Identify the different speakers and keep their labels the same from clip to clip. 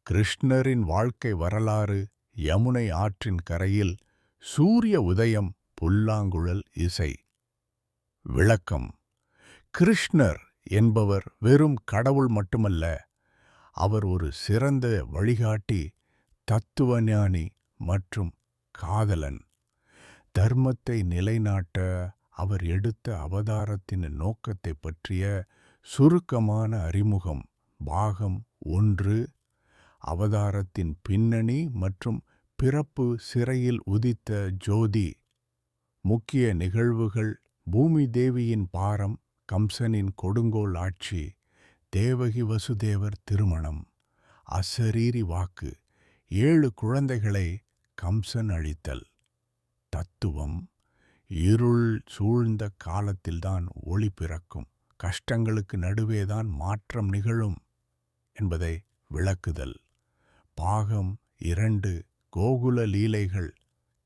Speaker 1: கிருஷ்ணரின் வாழ்க்கை வரலாறு. யமுனை ஆற்றின் கரையில் சூரிய உதயம். புல்லாங்குழல் இசை. விளக்கம். கிருஷ்ணர் என்பவர் வெறும் கடவுள் மட்டுமல்ல, அவர் ஒரு சிறந்த வழிகாட்டி, தத்துவஞானி மற்றும் காதலன். தர்மத்தை நிலைநாட்ட அவர் எடுத்த அவதாரத்தின் நோக்கத்தை பற்றிய சுருக்கமான அறிமுகம். பாகம் 1. அவதாரத்தின் பின்னணி மற்றும் பிறப்பு. சிறையில் உதித்த ஜோதி. முக்கிய நிகழ்வுகள். பூமி தேவியின் பாரம், கம்சனின் கொடுங்கோல் ஆட்சி, தேவகி வசுதேவர் திருமணம், அசரீரி வாக்கு, 7 குழந்தைகளை கம்சன் அழித்தல். தத்துவம். இருள் சூழ்ந்த காலத்தில்தான் ஒளி பிறக்கும், கஷ்டங்களுக்கு நடுவேதான் மாற்றம் நிகழும் என்பதை விளக்குதல். பாகம் 2. கோகுல லீலைகள்.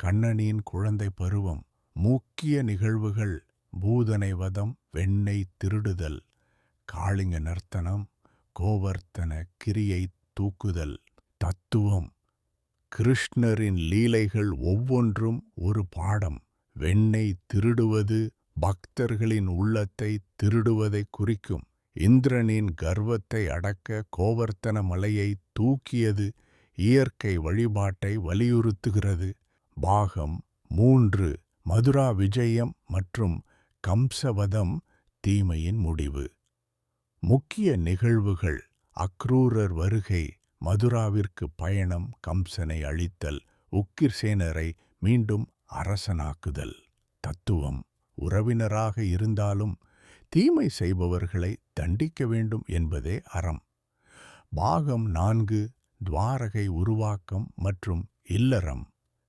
Speaker 1: கண்ணனின் குழந்தை பருவம். முக்கிய நிகழ்வுகள். பூதனை வதம், வெண்ணெய் திருடுதல், காளிங்க நர்த்தனம், கோவர்த்தன கிரியை தூக்குதல். தத்துவம். கிருஷ்ணரின் லீலைகள் ஒவ்வொன்றும் ஒரு பாடம். வெண்ணெய் திருடுவது பக்தர்களின் உள்ளத்தை திருடுவதை குறிக்கும். இந்திரனின் கர்வத்தை அடக்க கோவர்த்தன மலையை தூக்கியது இயற்கை வழிபாட்டை வலியுறுத்துகிறது. பாகம் 3. மதுரா விஜயம் மற்றும் கம்சவதம், தீமையின் முடிவு. முக்கிய நிகழ்வுகள். அக்ரூரர் வருகை, மதுராவிற்கு பயணம், கம்சனை அழித்தல், உக்கிர்சேனரை மீண்டும் அரசனாக்குதல். தத்துவம். உறவினராக இருந்தாலும் தீமை செய்பவர்களை தண்டிக்க வேண்டும் என்பதே அறம். பாகம் 4. துவாரகை உருவாக்கம் மற்றும் இல்லறம்.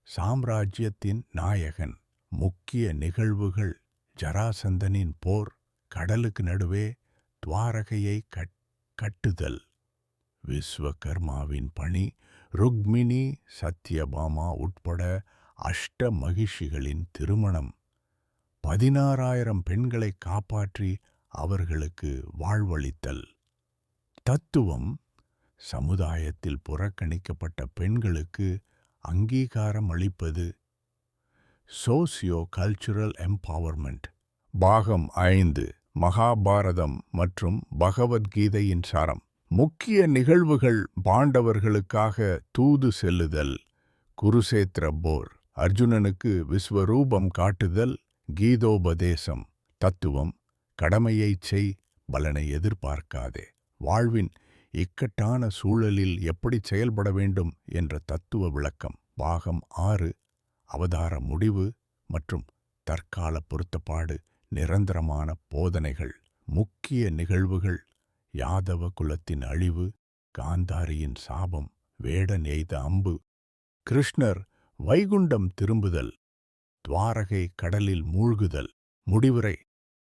Speaker 1: சாம்ராஜ்யத்தின் நாயகன். முக்கிய நிகழ்வுகள். ஜராசந்தனின் போர், கடலுக்கு நடுவே துவாரகையை கட்டுதல், விஸ்வகர்மாவின் பணி, ருக்மிணி சத்யபாமா உட்பட அஷ்ட மகிஷிகளின் திருமணம், 16,000 பெண்களை காப்பாற்றி அவர்களுக்கு வாழ்வளித்தல். தத்துவம். சமுதாயத்தில் புறக்கணிக்கப்பட்ட பெண்களுக்கு அங்கீகாரம் அளிப்பது. Socio cultural empowerment. பாகம் 5. மகாபாரதம் மற்றும் பகவத்கீதையின் சாரம். முக்கிய நிகழ்வுகள். பாண்டவர்களுக்காக தூது செல்லுதல், குருசேத்திர போர், அர்ஜுனனுக்கு விஸ்வரூபம் காட்டுதல், கீதோபதேசம். தத்துவம். கடமையைச் செய், பலனை எதிர்பார்க்காதே. வாழ்வின் இக்கட்டான சூழலில் எப்படி செயல்பட வேண்டும் என்ற தத்துவ விளக்கம். பாகம் 6. அவதார முடிவு மற்றும் தற்கால பொருத்தப்பாடு. நிரந்தரமான போதனைகள். முக்கிய நிகழ்வுகள். யாதவ குலத்தின் அழிவு, காந்தாரியின் சாபம், வேடன் எய்த அம்பு, கிருஷ்ணர் வைகுண்டம் திரும்புதல், துவாரகை கடலில் மூழ்குதல். முடிவுரை.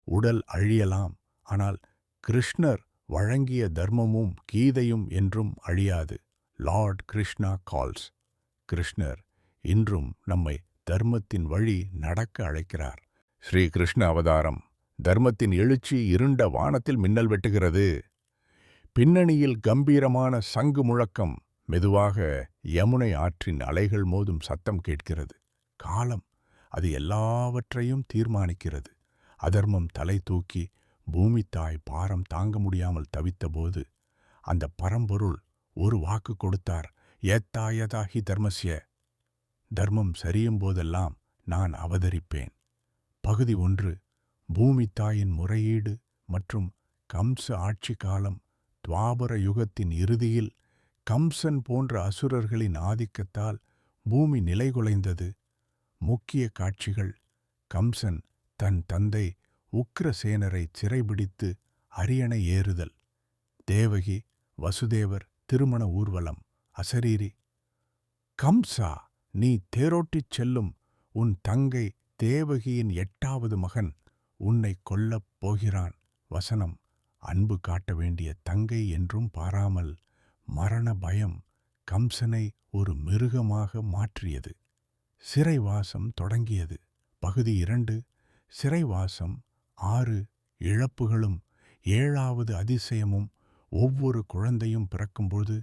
Speaker 1: உடல் அழியலாம், ஆனால் கிருஷ்ணர் வழங்கிய தர்மமும் கீதையும் என்றும் அழியாது. Lord Krishna calls. கிருஷ்ணர் இன்றும் நம்மை தர்மத்தின் வழி நடக்க அழைக்கிறார். ஸ்ரீ கிருஷ்ண அவதாரம். தர்மத்தின் எழுச்சி. இருண்ட வானத்தில் மின்னல் வெட்டுகிறது. பின்னணியில் கம்பீரமான சங்கு முழக்கம். மெதுவாக யமுனை ஆற்றின் அலைகள் மோதும் சத்தம் கேட்கிறது. காலம். அது எல்லாவற்றையும் தீர்மானிக்கிறது. அதர்மம் தலை தூக்கி பூமி தாய் பாரம் தாங்க முடியாமல் தவித்தபோது அந்த பரம்பொருள் ஒரு வாக்கு கொடுத்தார். யதா ஹி தர்மஸ்ய. தர்மம் சரியும் போதெல்லாம் நான் அவதரிப்பேன். பகுதி 1. பூமி தாயின் முறையீடு மற்றும் கம்ச ஆட்சி காலம். துவாபர யுகத்தின் இறுதியில் கம்சன் போன்ற அசுரர்களின் ஆதிக்கத்தால் பூமி நிலைகுலைந்தது. முக்கிய காட்சிகள். கம்சன் தன் தந்தை உக்கிரசேனரை சிறைபிடித்து அரியணை ஏறுதல், தேவகி வசுதேவர் திருமண ஊர்வலம், அசரீரி. கம்சா, நீ தேரோட்டிச் செல்லும் உன் தங்கை தேவகியின் 8வது மகன் உன்னை கொல்லப் போகிறான். வசனம். அன்பு காட்ட வேண்டிய தங்கை என்றும் பாராமல் மரண பயம் கம்சனை ஒரு மிருகமாக மாற்றியது. சிறைவாசம் தொடங்கியது. பகுதி 2. சிறைவாசம். 6 இழப்புகளும் 7வது அதிசயமும். ஒவ்வொரு குழந்தையும் பிறக்கும்போது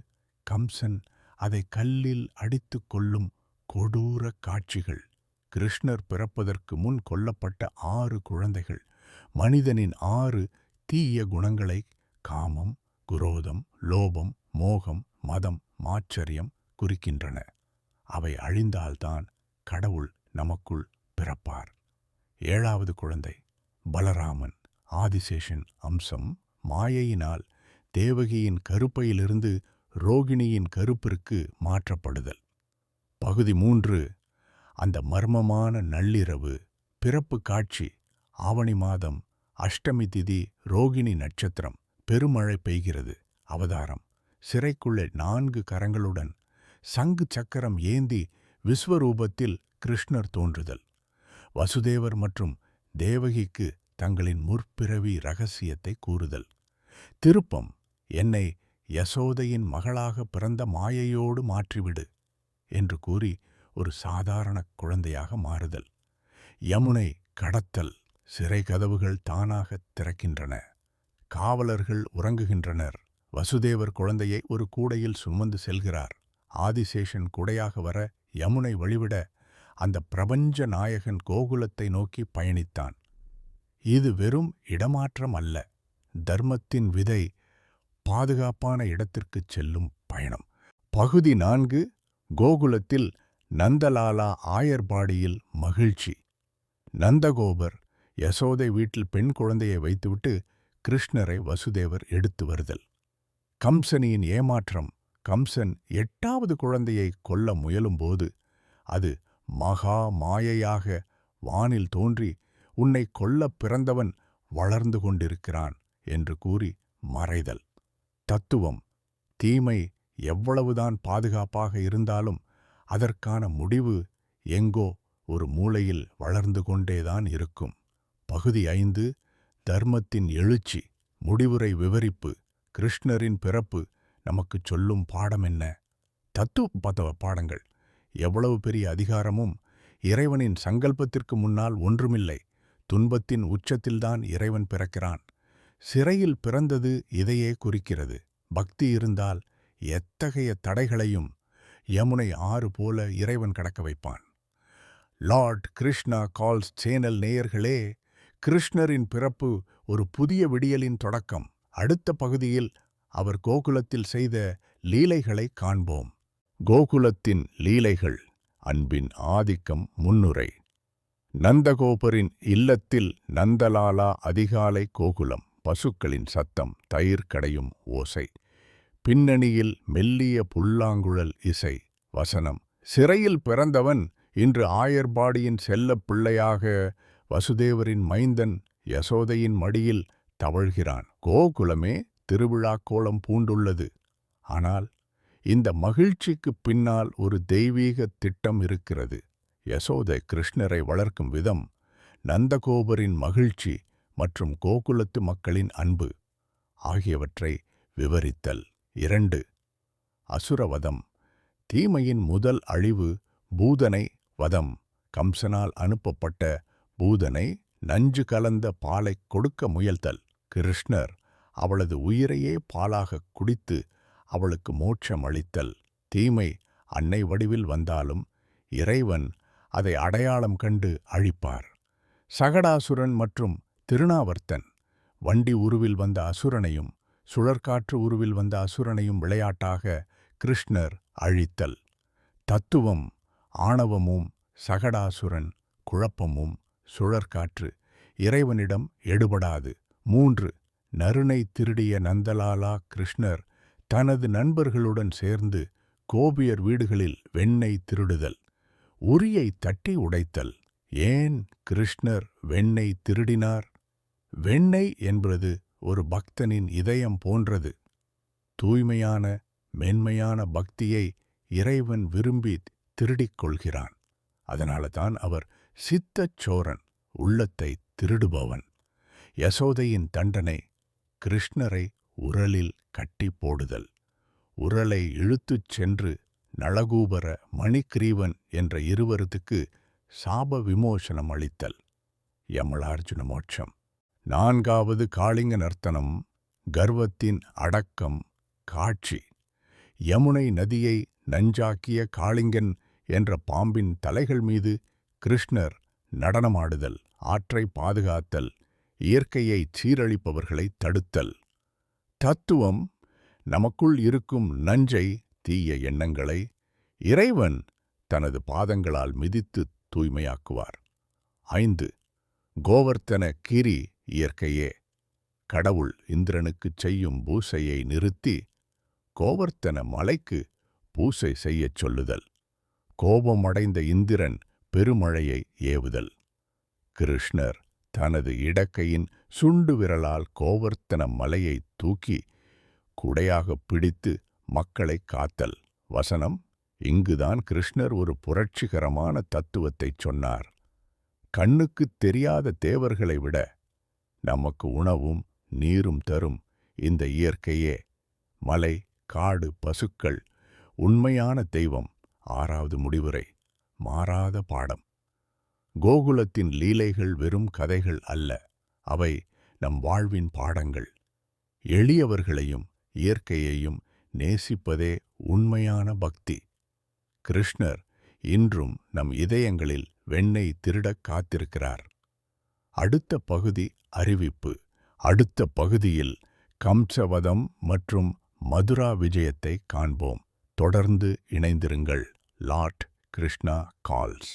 Speaker 1: கம்சன் அதை கல்லில் அடித்து கொல்லும் கொடூர காட்சிகள். கிருஷ்ணர் பிறப்பதற்கு முன் கொல்லப்பட்ட 6 குழந்தைகள் மனிதனின் 6 தீய குணங்களை, காமம், குரோதம், லோபம், மோகம், மதம், மாச்சரியம் குறிக்கின்றன. அவை அழிந்தால்தான் கடவுள் நமக்குள் பிறப்பார். 7வது குழந்தை பலராமன், ஆதிசேஷன் அம்சம். மாயையினால் தேவகியின் கருப்பையிலிருந்து ரோகிணியின் கருப்பிற்கு மாற்றப்படுதல். பகுதி 3. அந்த மர்மமான நள்ளிரவு. பிறப்பு காட்சி. ஆவணி மாதம், அஷ்டமி திதி, ரோகிணி நட்சத்திரம். பெருமழை பெய்கிறது. அவதாரம். சிறைக்குள்ளே 4 கரங்களுடன் சங்கு சக்கரம் ஏந்தி விஸ்வரூபத்தில் கிருஷ்ணர் தோன்றுதல். வசுதேவர் மற்றும் தேவகிக்கு தங்களின் முற்பிறவி இரகசியத்தை கூறுதல். திருப்பம். என்னை யசோதையின் மகளாக பிறந்த மாயையோடு மாற்றிவிடு என்று கூறி ஒரு சாதாரண குழந்தையாக மாறுதல். யமுனை கடத்தல். சிறை கதவுகள் தானாக திறக்கின்றன. காவலர்கள் உறங்குகின்றனர். வசுதேவர் குழந்தையை ஒரு கூடையில் சுமந்து செல்கிறார். ஆதிசேஷன் குடையாக வர யமுனை வழிவிட அந்த பிரபஞ்ச நாயகன் கோகுலத்தை நோக்கி பயணித்தான். இது வெறும் இடமாற்றம் அல்ல, தர்மத்தின் விதை பாதுகாப்பான இடத்திற்குச் செல்லும் பயணம். பகுதி 4. கோகுலத்தில் நந்தலாலா ஆயர்பாடியில் மகிழ்ச்சி. நந்தகோபர் யசோதை வீட்டில் பெண் குழந்தையை வைத்துவிட்டு கிருஷ்ணரை வசுதேவர் எடுத்து வருதல். கம்சனின் ஏமாற்றம். கம்சன் 8வது குழந்தையை கொல்ல முயலும்போது அது மகா மாயையாக வானில் தோன்றி உன்னை கொல்லப் பிறந்தவன் வளர்ந்து கொண்டிருக்கிறான் என்று கூறி மறைதல். தத்துவம். தீமை எவ்வளவுதான் பாதுகாப்பாக இருந்தாலும் அதற்கான முடிவு எங்கோ ஒரு மூலையில் வளர்ந்து கொண்டேதான் இருக்கும். பகுதி 5. தர்மத்தின் எழுச்சி. முடிவுரை விவரிப்பு. கிருஷ்ணரின் பிறப்பு நமக்குச் சொல்லும் பாடம் என்ன? தத்துவ பாடங்கள். எவ்வளவு பெரிய அதிகாரமும் இறைவனின் சங்கல்பத்திற்கு முன்னால் ஒன்றுமில்லை. துன்பத்தின் உச்சத்தில்தான் இறைவன் பிறக்கிறான். சிறையில் பிறந்தது இதையே குறிக்கிறது. பக்தி இருந்தால் எத்தகைய தடைகளையும் யமுனை ஆறு போல இறைவன் கடக்க வைப்பான். லார்ட் கிருஷ்ணா கால்ஸ் சேனல் நேயர்களே, கிருஷ்ணரின் பிறப்பு ஒரு புதிய விடியலின் தொடக்கம். அடுத்த பகுதியில் அவர் கோகுலத்தில் செய்த லீலைகளை காண்போம். கோகுலத்தின் லீலைகள். அன்பின் ஆதிக்கம் முன்னுரை. நந்தகோபரின் இல்லத்தில் நந்தலாலா. அதிகாலை கோகுலம். பசுக்களின் சத்தம், தயிர் கடையும் ஓசை. பின்னணியில் மெல்லிய புல்லாங்குழல் இசை. வசனம். சிறையில் பிறந்தவன் இன்று ஆயர்பாடியின் செல்லப் பிள்ளையாக வசுதேவரின் மைந்தன் யசோதையின் மடியில் தவழ்கிறான். கோகுலமே திருவிழாக் கோலம் பூண்டுள்ளது. ஆனால் இந்த மகிழ்ச்சிக்குப் பின்னால் ஒரு தெய்வீக திட்டம் இருக்கிறது. யசோதை கிருஷ்ணரை வளர்க்கும் விதம், நந்தகோபரின் மகிழ்ச்சி மற்றும் கோகுலத்து மக்களின் அன்பு ஆகியவற்றை விவரித்தல். 2. அசுரவதம். தீமையின் முதல் அழிவு. பூதனை வதம். கம்சனால் அனுப்பப்பட்ட பூதனை நஞ்சு கலந்த பாலைக் கொடுக்க முயல்தல். கிருஷ்ணர் அவளது உயிரையே பாலாகக் குடித்து அவளுக்கு மோட்சம் அளித்தல். தீமை அன்னை வடிவில் வந்தாலும் இறைவன் அதை அடையாளம் கண்டு அழிப்பார். சகடாசுரன் மற்றும் திருநாவர்த்தன். வண்டி உருவில் வந்த அசுரனையும் சுழற்காற்று உருவில் வந்த அசுரனையும் விளையாட்டாக கிருஷ்ணர் அழித்தல். தத்துவம். ஆணவமும் சகடாசுரன் குழப்பமும் சுழற்காற்று இறைவனிடம் எடுபடாது. 3. நறுனை திருடிய நந்தலாலா. கிருஷ்ணர் தனது நண்பர்களுடன் சேர்ந்து கோபியர் வீடுகளில் வெண்ணெய் திருடுதல். உரியை தட்டி உடைத்தல். ஏன் கிருஷ்ணர் வெண்ணெய் திருடினார்? வெண்ணெய் என்பது ஒரு பக்தனின் இதயம் போன்றது. தூய்மையான மென்மையான பக்தியை இறைவன் விரும்பி திருடிக் கொள்கிறான். அதனால்தான் அவர் சித்தச்சோரன், உள்ளத்தை திருடுபவன். யசோதையின் தண்டனை. கிருஷ்ணரை உரலில் கட்டி போடுதல். உரலை இழுத்துச் சென்று நளகூபர மணிக்கிரீவன் என்ற இருவருக்கு சாப விமோசனம் அளித்தல். யமளார்ஜுன மோட்சம். 4வது காளிங்க நர்த்தனம். கர்வத்தின் அடக்கம் காட்சி. யமுனை நதியை நஞ்சாக்கிய காளிங்கன் என்ற பாம்பின் தலைகள் மீது கிருஷ்ணர் நடனமாடுதல், ஆற்றை பாதுகாத்தல், இயற்கையை சீரழிப்பவர்களை தடுத்தல். தத்துவம்: நமக்குள் இருக்கும் நஞ்சை, தீய எண்ணங்களை இறைவன் தனது பாதங்களால் மிதித்து தூய்மையாக்குவார். 5. கோவர்த்தன கிரி இயற்கையே. கடவுள் இந்திரனுக்குச் செய்யும் பூசையை நிறுத்தி கோவர்த்தன மலைக்கு பூசை செய்யச் சொல்லுதல். கோபமடைந்த இந்திரன் பெருமழையை ஏவுதல். கிருஷ்ணர் தனது இடக்கையின் சுண்டு விரலால் கோவர்த்தன மலையை தூக்கி குடையாகப் பிடித்து மக்களை காத்தல். வசனம்: இங்குதான் கிருஷ்ணர் ஒரு புரட்சிகரமான தத்துவத்தைச் சொன்னார். கண்ணுக்குத் தெரியாத தேவர்களை விட நமக்கு உணவும் நீரும் தரும் இந்த இயற்கையே, மலை, காடு, பசுக்கள் உண்மையான தெய்வம். 6வது முடிவுரை: மாறாத பாடம். கோகுலத்தின் லீலைகள் வெறும் கதைகள் அல்ல, அவை நம் வாழ்வின் பாடங்கள். எளியவர்களையும் இயற்கையையும் நேசிப்பதே உண்மையான பக்தி. கிருஷ்ணர் இன்றும் நம் இதயங்களில் வெண்ணெய் திருடக் காத்திருக்கிறார். அடுத்த பகுதி அறிவிப்பு. அடுத்த பகுதியில் கம்சவதம் மற்றும் மதுரா விஜயத்தை காண்போம். தொடர்ந்து இணைந்திருங்கள். Lord Krishna calls.